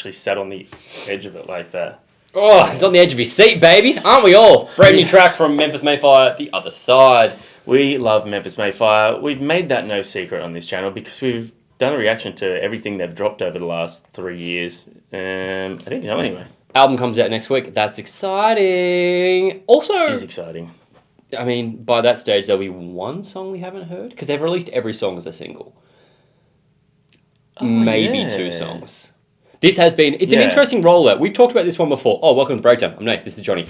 actually sat on the edge of it like that. Oh, he's on the edge of his seat, baby. Aren't we all? Brand new track from Memphis May Fire, The Other Side. We love Memphis May Fire. We've made that no secret on this channel because we've done a reaction to everything they've dropped over the last 3 years. I think so anyway. Album comes out next week. That's exciting. Also, It's exciting. I mean, by that stage, there'll be one song we haven't heard because they've released every song as a single. Maybe 2 songs. This has been... It's an interesting rollout. We've talked about this one before. Oh, welcome to Breakdown. I'm Nath. This is Johnny.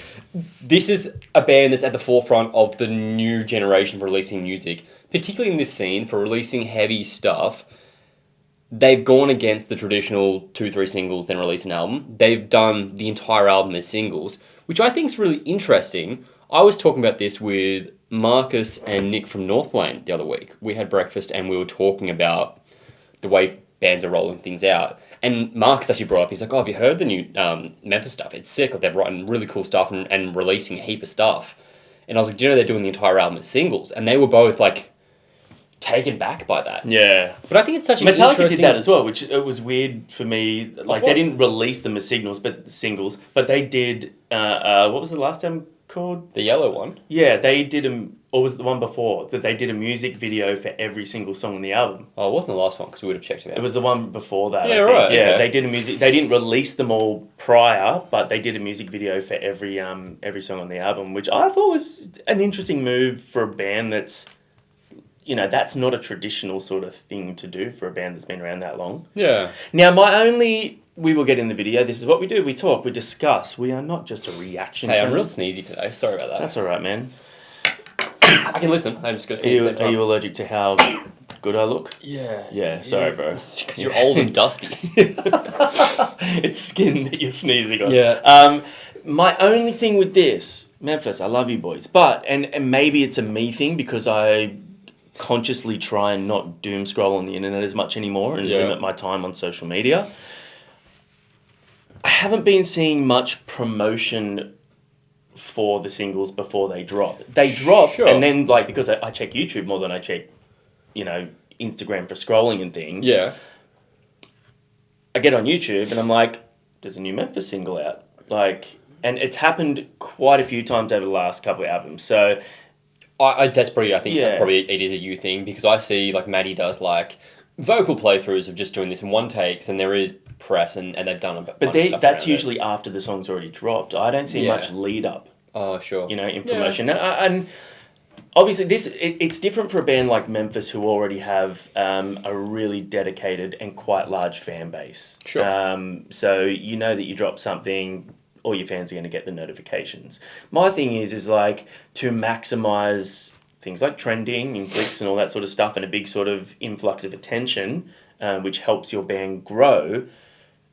This is a band that's at the forefront of the new generation of releasing music, particularly in this scene for releasing heavy stuff. They've gone against the traditional 2-3 singles, then release an album. They've done the entire album as singles, which I think is really interesting. I was talking about this with Marcus and Nick from North Wayne the other week. We had breakfast and we were talking about the way bands are rolling things out. And Marcus actually brought up, he's like, oh, have you heard the new Memphis stuff? It's sick. Like, they're writing really cool stuff and releasing a heap of stuff. And I was like, do you know they're doing the entire album as singles? And they were both like taken back by that. Yeah. But I think it's such an Metallica interesting... did that as well, which it was weird for me. Like, they didn't release them as singles, but they did, what was the last time called? The yellow one? Yeah, they did or was it the one before? That they did a music video for every single song on the album. Oh, it wasn't the last one, because we would have checked it out. It was the one before that, yeah, I think. Right. Yeah, okay. they did they didn't release them all prior, but they did a music video for every song on the album, which I thought was an interesting move for a band that's, you know, that's not a traditional sort of thing to do for a band that's been around that long. Yeah. Now, we will get in the video. This is what we do. We talk, we discuss. We are not just a reaction Hey, channel. I'm real sneezy today. Sorry about that. That's all right, man. I can listen. I'm just going to sneeze at the same time. Are you allergic to how good I look? Yeah. Yeah, sorry, bro. It's because you're old and dusty. It's skin that you're sneezing on. Yeah. My only thing with this, Memphis, I love you boys. But, and maybe it's a me thing because I consciously try and not doom scroll on the internet as much anymore and limit my time on social media. I haven't been seeing much promotion for the singles before they drop. They drop, and then, like, because I check YouTube more than I check, you know, Instagram for scrolling and things. Yeah. I get on YouTube and I'm like, there's a new Memphis single out. Like, and it's happened quite a few times over the last couple of albums. So, that's probably, I think that probably it is a you thing, because I see, like, Maddie does, like, vocal playthroughs of just doing this in one takes, and there is press, and they've done a bunch of stuff. That's usually after the song's already dropped. I don't see much lead up. Oh, sure. You know, in promotion. And obviously, it's different for a band like Memphis who already have a really dedicated and quite large fan base. Sure. So you know that you drop something, all your fans are going to get the notifications. My thing is like to maximize things like trending and clicks and all that sort of stuff, and a big sort of influx of attention, which helps your band grow.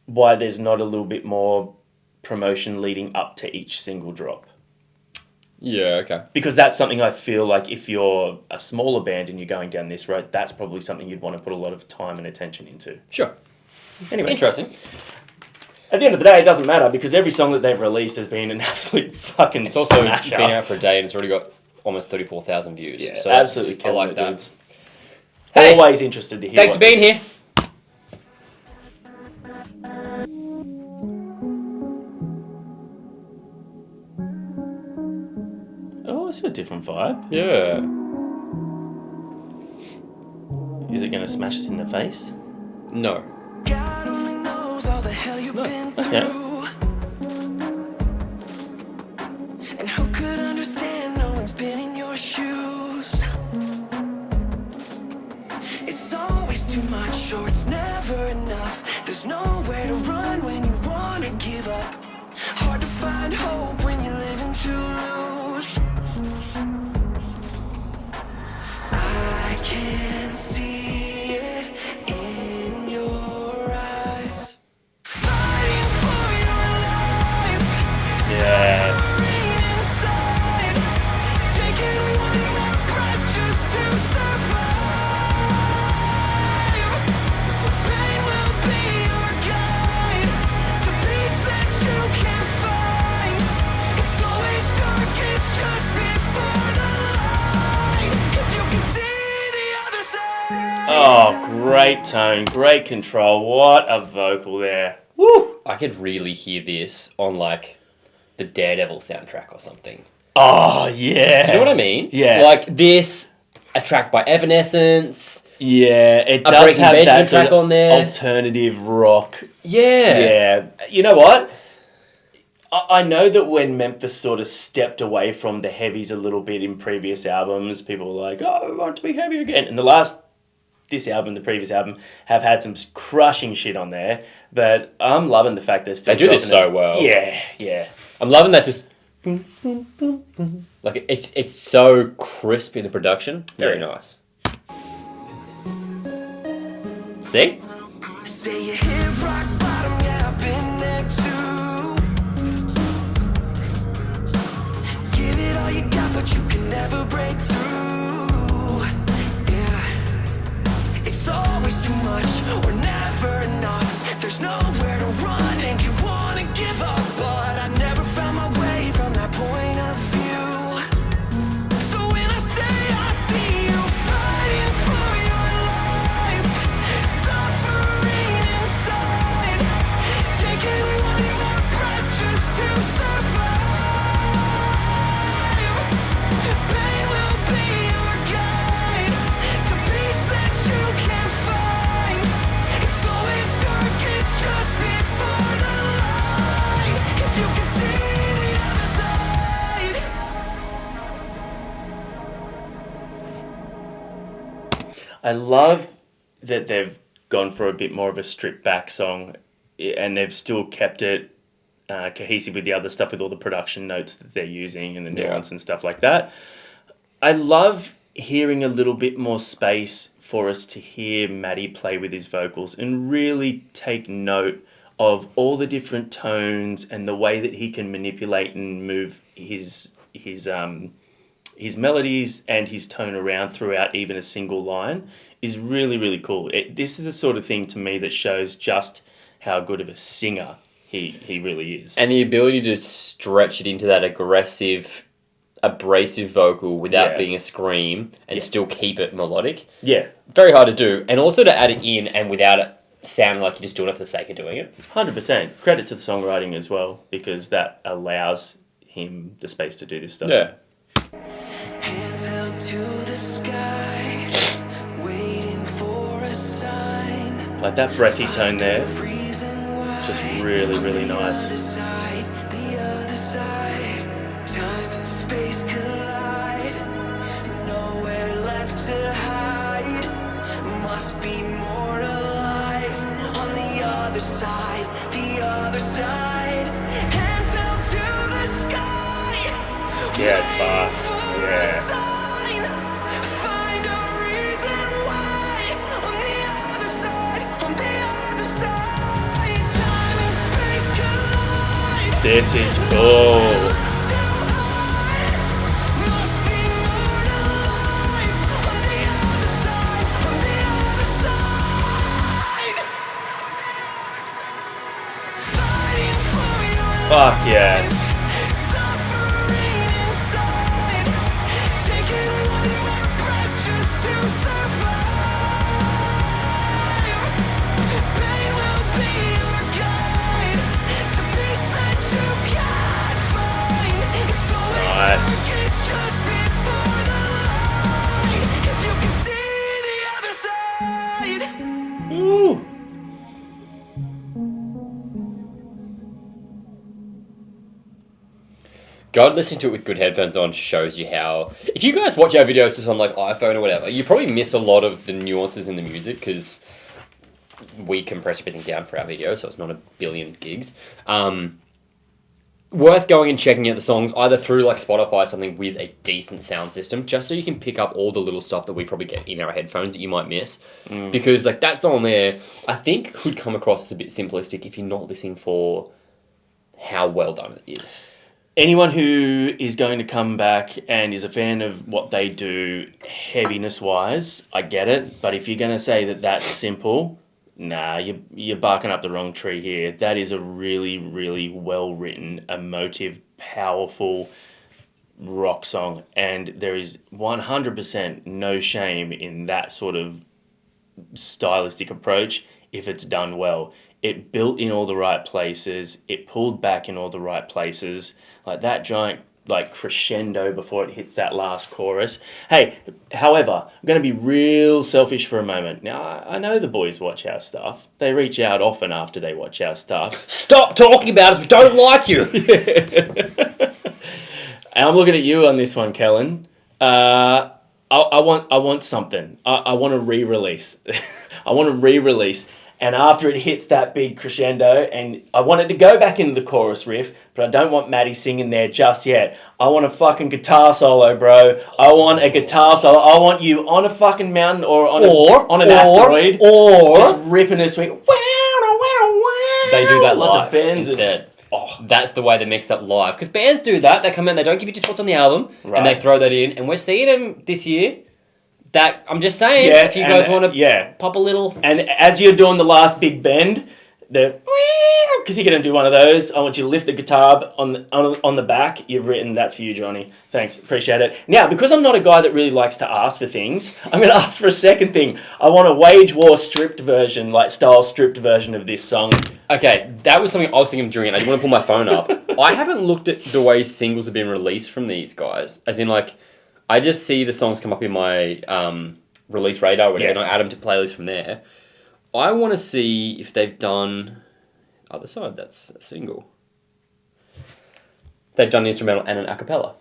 Why there's not a little bit more promotion leading up to each single drop? Yeah, okay. Because that's something I feel like if you're a smaller band and you're going down this road, that's probably something you'd want to put a lot of time and attention into. Sure. Anyway. Interesting. At the end of the day, it doesn't matter because every song that they've rleased has been an absolute fucking It's also smasher. been out for a day and it's already got almost 34,000 views. Yeah, so absolutely. I like that. Dudes. Hey, always interested to hear. Thanks for being here. Oh, it's a different vibe. Yeah. Is it going to smash us in the face? No. God only knows all the hell you've been through. And who could understand no one's been in your shoes? It's always too much or it's never enough. There's nowhere to run when you wanna give up. Hard to find hope when you're living to lose. I can see it in your eyes. Fighting for your life. Yeah. Inside. Taking one more breath just to survive. Pain will be your guide to peace that you can find. It's always darkest just before the light. If you can see the other side. Oh, great tone, great control. What a vocal there. Woo! I could really hear this on like the Daredevil soundtrack or something. Oh, yeah. Do you know what I mean? Yeah. Like this, a track by Evanescence. Yeah, it A does Breaking have Benjamin that sort track of on there. alternative rock. Yeah. Yeah. You know what? I know that when Memphis sort of stepped away from the heavies a little bit in previous albums, people were like, oh, I want to be heavy again. And this album, the previous album, have had some crushing shit on there. But I'm loving the fact they're still They do this dropping so well. Yeah, yeah. I'm loving that just... Like, it's so crisp in the production. Very nice. See? Say you hit rock bottom, yeah, I've been there too. Give it all you got, but you can never break through. Yeah, it's always too much or never enough. There's nowhere to run and you wanna give up, but I never found my way from that point of view. So when I say I see you fighting for your life, suffering inside, taking one more breath just to survive. Pain will be your guide to peace that you can't find. It's always darkest just before the light. If you can see the other side. I love that they've gone for a bit more of a stripped back song, and they've still kept it cohesive with the other stuff, with all the production notes that they're using and the nuance and stuff like that. I love hearing a little bit more space for us to hear Matty play with his vocals and really take note of all the different tones and the way that he can manipulate and move his melodies and his tone around throughout even a single line is really, really cool. This is the sort of thing to me that shows just how good of a singer he really is. And the ability to stretch it into that aggressive, abrasive vocal without being a scream and still keep it melodic. Yeah. Very hard to do. And also to add it in and without it sounding like you're just doing it for the sake of doing it. 100%. Credit to the songwriting as well, because that allows him the space to do this stuff. Yeah. Hands held to the sky, waiting for a sign. Like that breathy tone there, Reason why. just really, really The nice. side, time and space collide. Nowhere left to hide. Must be more alive. On the other side, the other side. Hands held to the sky. Yeah, it's fast. For Yeah. a sign. Find a reason why. On the other side, on the other side. Time and space collide. This is cool. Fuck yes. Ooh. God, listening to it with good headphones on shows you how... If you guys watch our videos just on like iPhone or whatever, you probably miss a lot of the nuances in the music because we compress everything down for our videos, so it's not a billion gigs. Worth going and checking out the songs either through like Spotify or something with a decent sound system, just so you can pick up all the little stuff that we probably get in our headphones that you might miss. Because like that song there, I think could come across as a bit simplistic if you're not listening for how well done it is. Anyone who is going to come back and is a fan of what they do heaviness-wise, I get it. But if you're going to say that that's simple, nah, you're barking up the wrong tree here. That is a really, really well-written, emotive, powerful rock song. And there is 100% no shame in that sort of stylistic approach if it's done well. It built in all the right places. It pulled back in all the right places. Like that giant like crescendo before it hits that last chorus. Hey, however, I'm going to be real selfish for a moment. Now, I know the boys watch our stuff. They reach out often after they watch our stuff. Stop talking about us. We don't like you. And I'm looking at you on this one, Kellen. I want something. I want a re-release. I want a re-release. And after it hits that big crescendo, and I want it to go back into the chorus riff, but I don't want Maddie singing there just yet. I want a fucking guitar solo, bro. I want a guitar solo. I want you on a fucking mountain or on an asteroid, or just ripping a swing. They do that Lots live of bands instead. That's the way they mix up live. Because bands do that. They come in, they don't give you just what's on the album, Right. and they throw that in. And we're seeing them this year. That I'm just saying, if you guys want to pop a little... And as you're doing the last big bend, because you're going to do one of those, I want you to lift the guitar up on the back. You've written, that's for you, Johnny. Thanks, appreciate it. Now, because I'm not a guy that really likes to ask for things, I'm going to ask for a second thing. I want a Wage War stripped version, like style stripped version of this song. Okay, that was something I was thinking of doing, and I didn't want to pull my phone up. I haven't looked at the way singles have been released from these guys. As in, like, I just see the songs come up in my release radar, whatever, and I add them to playlists from there. I want to see if they've done... Other side, that's a single. They've done an instrumental and an a cappella.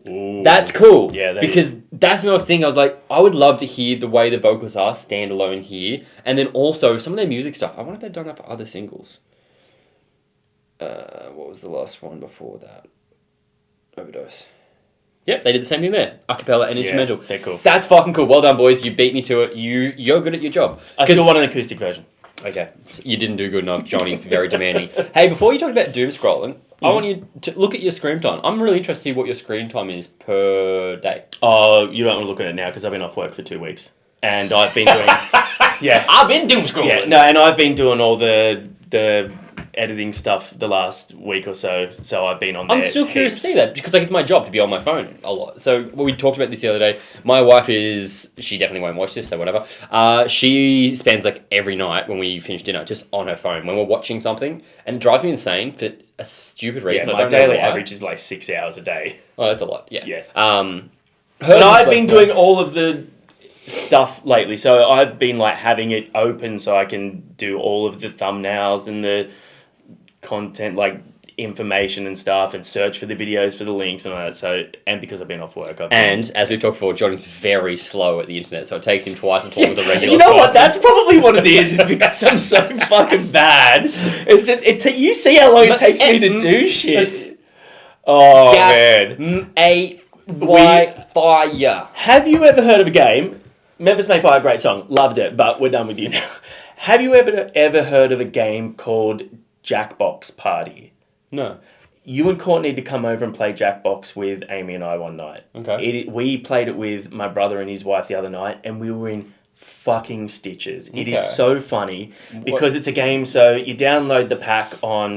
Ooh. That's cool. Yeah, because that's what I was thinking. I was like, I would love to hear the way the vocals are standalone here. And then also, some of their music stuff, I wonder if they've done that for other singles. What was the last one before that? Overdose. Yep, they did the same thing there. A cappella and instrumental. They're cool. That's fucking cool. Well done, boys. You beat me to it. You're good at your job. I still want an acoustic version. Okay. You didn't do good enough. Johnny's very demanding. Hey, before you talk about doom scrolling, I want you to look at your screen time. I'm really interested to see what your screen time is per day. Oh, you don't want to look at it now because I've been off work for 2 weeks. And I've been doing... I've been doom scrolling. Yeah, no, and I've been doing all the editing stuff the last week or so, so I've been on there. I'm still curious to see that because like it's my job to be on my phone a lot. So we talked about this the other day. My wife she definitely won't watch this, so whatever. She spends like every night when we finish dinner just on her phone when we're watching something, and it drives me insane for a stupid reason. Yeah, my daily average is like 6 hours a day. Oh, that's a lot. Yeah. Yeah. But I've been doing all of the stuff lately, so I've been like having it open so I can do all of the thumbnails and the content, like information and stuff, and search for the videos for the links and all that. So, and because I've been off work, as we've talked before, Johnny's very slow at the internet, so it takes him twice as long as a regular. You know person. what? That's probably what it is because I'm so fucking bad. You see how long it takes me to do shit. Oh man, fire. Have you ever heard of a game? Memphis May Fire, great song, loved it, but we're done with you now. Have you ever heard of a game called Jackbox Party? No. You and Court need to come over and play Jackbox with Amy and I one night. Okay. We played it with my brother and his wife the other night, and we were in fucking stitches. It is so funny because it's a game. So you download the pack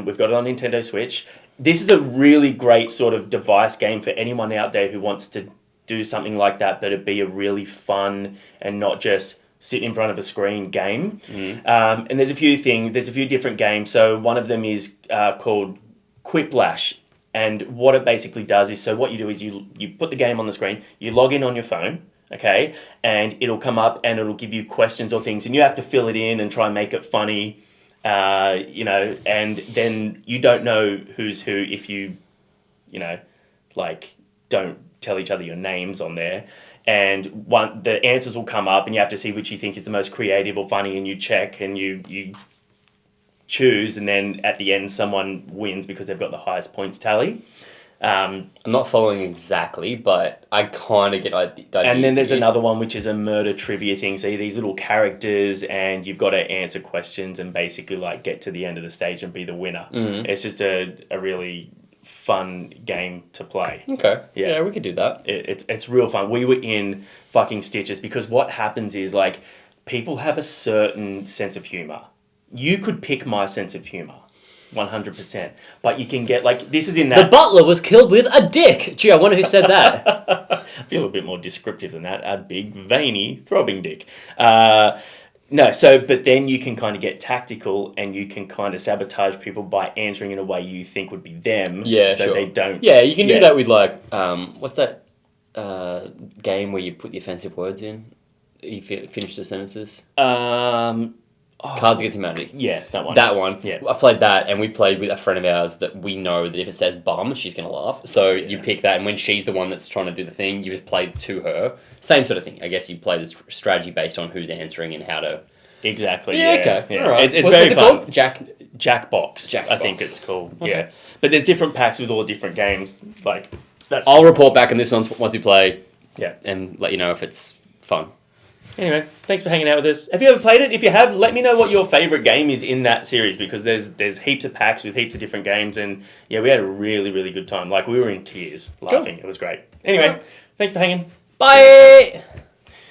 we've got it on Nintendo Switch. This is a really great sort of device game for anyone out there who wants to do something like that, but it'd be a really fun and not just sit in front of a screen game. And there's a few different games. So one of them is called Quiplash. And what it basically does is, so what you do is you put the game on the screen, you log in on your phone, okay? And it'll come up and it'll give you questions or things, and you have to fill it in and try and make it funny, and then you don't know who's who if you don't tell each other your names on there. And the answers will come up and you have to see which you think is the most creative or funny, and you check and you choose, and then at the end someone wins because they've got the highest points tally. I'm not following exactly, but I kind of get the idea. And then there's another one which is a murder trivia thing. So these little characters, and you've got to answer questions and basically like get to the end of the stage and be the winner. It's just a really fun game to play. Okay. Yeah, we could do that. It's real fun. We were in fucking stitches because what happens is like people have a certain sense of humor. You could pick my sense of humor, 100%. But you can get like this is in that. The butler was killed with a dick. Gee, I wonder who said that. I feel a bit more descriptive than that. A big, veiny, throbbing dick. No, so, but then you can kind of get tactical and you can kind of sabotage people by answering in a way you think would be them. Yeah, so sure. they don't. Yeah, you can do Yeah. that with like, what's that game where you put the offensive words in? You finish the sentences. Cards Against Humanity. Yeah, that one. That one. Yeah. I played that, and we played with a friend of ours that we know that if it says bum, she's going to laugh. So you pick that, and when she's the one that's trying to do the thing, you just play to her. Same sort of thing. I guess you play this strategy based on who's answering and how to... Exactly. Yeah, Yeah. okay. Yeah. All right. It's What's very it fun. called? Jackbox. I think Jackbox. it's called. Okay. Yeah. But there's different packs with all different games. Like that's. I'll report back on this once we play. Yeah. And let you know if it's fun. Anyway, thanks for hanging out with us. Have you ever played it? If you have, let me know what your favorite game is in that series because there's heaps of packs with heaps of different games and yeah, we had a really, really good time. Like we were in tears laughing. Cool. It was great. Anyway, thanks for hanging. Bye.